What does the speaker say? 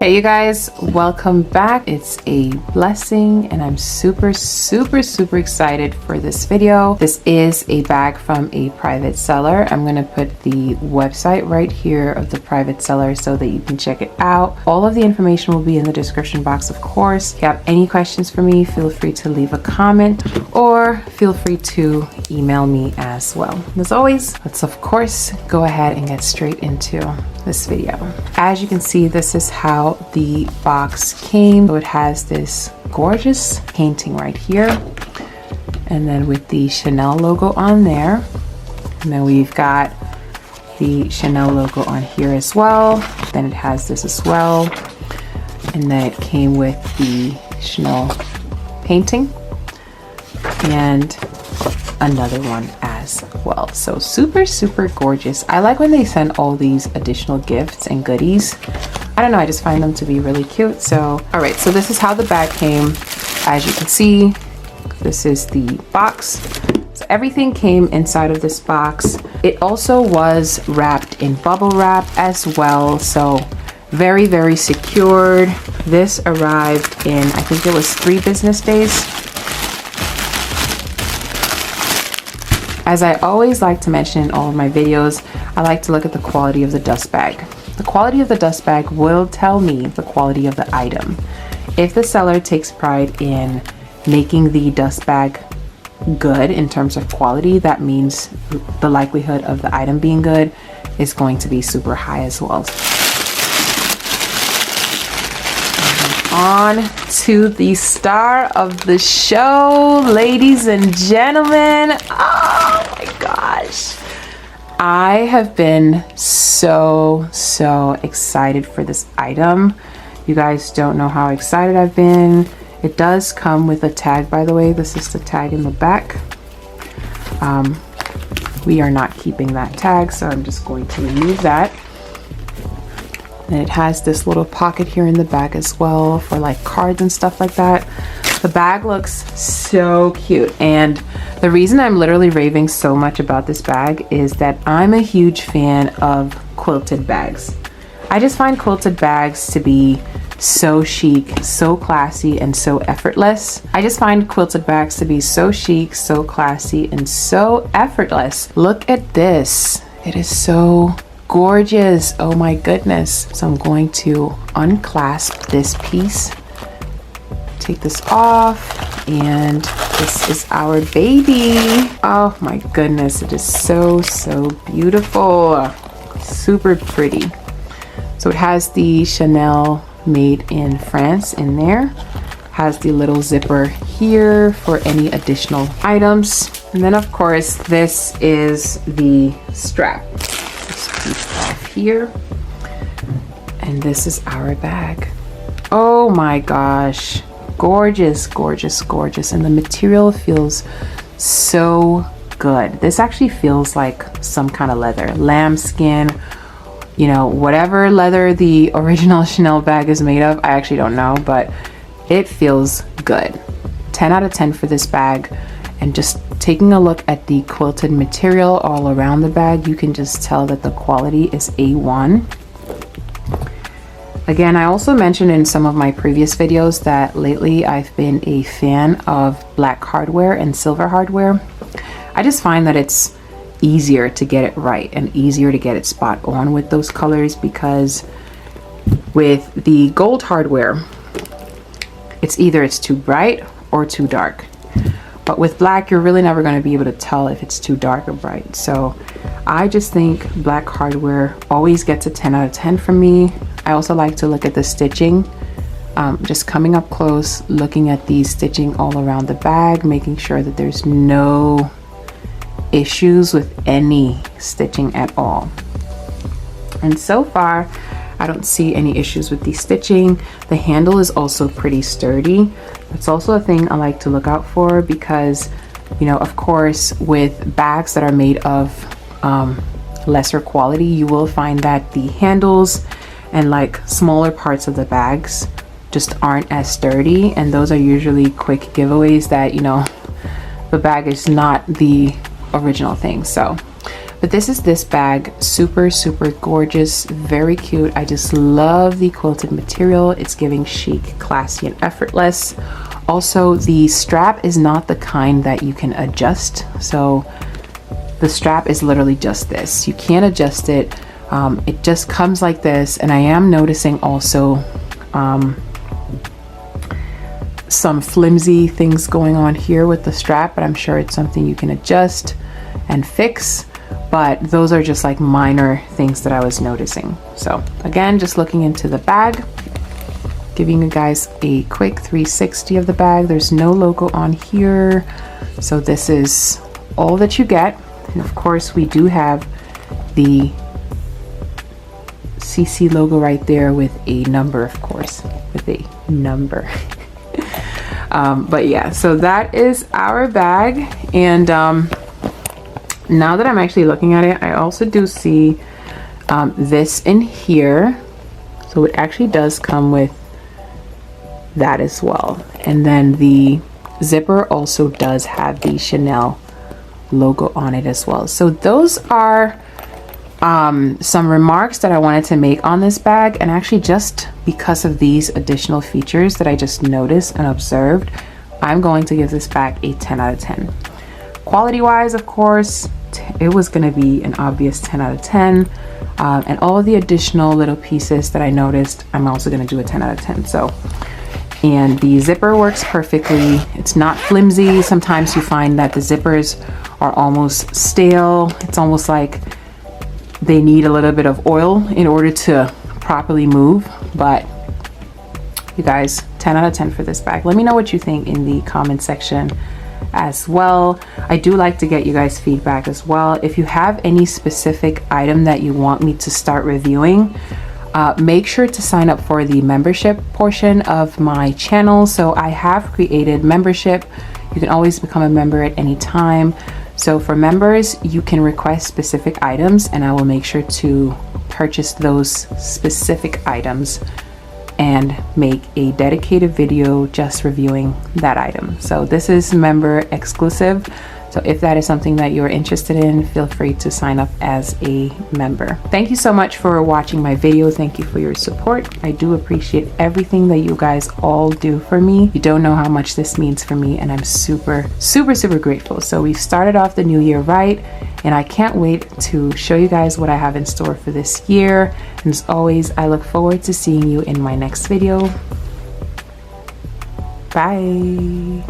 Hey you guys, welcome back. It's a blessing and I'm super excited for this video. This is a bag from a private seller. I'm gonna put the website right here of the private seller so that you can check it out. All of the information will be in the description box, of course. If you have any questions for me, feel free to leave a comment or feel free to email me as well. And as always, let's of course go ahead and get straight into this video. As you can see, this is how the box came. So it has this gorgeous painting right here, and then with the Chanel logo on there, and then we've got the Chanel logo on here as well. Then it has this as well, and then it came with the Chanel painting and another one as well. So super gorgeous. I like when they send all these additional gifts and goodies. I don't know, I just find them to be really cute. So all right, so this is how the bag came. As you can see, this is the box. So everything came inside of this box. It also was wrapped in bubble wrap as well, so very secured. This arrived in, I think it was 3 business days. As I always like to mention in all of my videos, I like to look at the quality of the dust bag. The quality of the dust bag will tell me the quality of the item. If the seller takes pride in making the dust bag good in terms of quality, that means the likelihood of the item being good is going to be super high as well. On to the star of the show, ladies and gentlemen. Oh my gosh. I have been so excited for this item. You guys don't know how excited I've been. It does come with a tag, by the way. This is the tag in the back. We are not keeping that tag, so I'm just going to remove that. And it has this little pocket here in the back as well for like cards and stuff like that. The bag looks so cute, and the reason I'm literally raving so much about this bag is that I'm a huge fan of quilted bags. I just find quilted bags to be so chic, so classy, and so effortless. I just find quilted bags to be so chic, so classy, and so effortless. Look at this. It is so gorgeous. Oh my goodness. So I'm going to unclasp this piece, take this off, and this is our baby. Oh my goodness, it is so beautiful, super pretty. So it has the Chanel made in France in there, has the little zipper here for any additional items, and then of course this is the strap. Off here, and this is our bag. Oh my gosh, gorgeous, and the material feels so good. This actually feels like some kind of leather, lambskin, you know, whatever leather the original Chanel bag is made of. I actually don't know, but it feels good. 10 out of 10 for this bag. And just taking a look at the quilted material all around the bag, you can just tell that the quality is A1. Again, I also mentioned in some of my previous videos that lately I've been a fan of black hardware and silver hardware. I just find that it's easier to get it right and easier to get it spot on with those colors, because with the gold hardware, it's either it's too bright or too dark. But with black, you're really never going to be able to tell if it's too dark or bright. So I just think black hardware always gets a 10 out of 10 from me. I also like to look at the stitching, just coming up close, looking at the stitching all around the bag, making sure that there's no issues with any stitching at all. And so far, I don't see any issues with the stitching. The handle is also pretty sturdy. It's also a thing I like to look out for, because, you know, of course, with bags that are made of lesser quality, you will find that the handles and like smaller parts of the bags just aren't as sturdy, and those are usually quick giveaways that, you know, the bag is not the original thing. So But this is this bag, super gorgeous, very cute. I just love the quilted material. It's giving chic, classy, and effortless. Also, the strap is not the kind that you can adjust. So the strap is literally just this. You can't adjust it. It just comes like this. And I am noticing also some flimsy things going on here with the strap, but I'm sure it's something you can adjust and fix. But those are just like minor things that I was noticing. So again, just looking into the bag, giving you guys a quick 360 of the bag. There's no logo on here. So this is all that you get. And of course we do have the CC logo right there with a number, of course, with a number. But yeah, so that is our bag. And now that I'm actually looking at it, I also do see this in here. So it actually does come with that as well. And then the zipper also does have the Chanel logo on it as well. So those are some remarks that I wanted to make on this bag. And actually, just because of these additional features that I just noticed and observed, I'm going to give this bag a 10 out of 10. Quality wise, of course, it was going to be an obvious 10 out of 10. And all of the additional little pieces that I noticed, I'm also going to do a 10 out of 10. So, and the zipper works perfectly. It's not flimsy. Sometimes you find that the zippers are almost stale. It's almost like they need a little bit of oil in order to properly move. But you guys, 10 out of 10 for this bag. Let me know what you think in the comment section as well. I do like to get you guys feedback as well. If you have any specific item that you want me to start reviewing, make sure to sign up for the membership portion of my channel. So I have created membership. You can always become a member at any time. So for members, you can request specific items and I will make sure to purchase those specific items and make a dedicated video just reviewing that item. So this is member exclusive. So if that is something that you're interested in, feel free to sign up as a member. Thank you so much for watching my video. Thank you for your support. I do appreciate everything that you guys all do for me. You don't know how much this means for me, and I'm super grateful. So we've started off the new year right, and I can't wait to show you guys what I have in store for this year. And as always, I look forward to seeing you in my next video. Bye.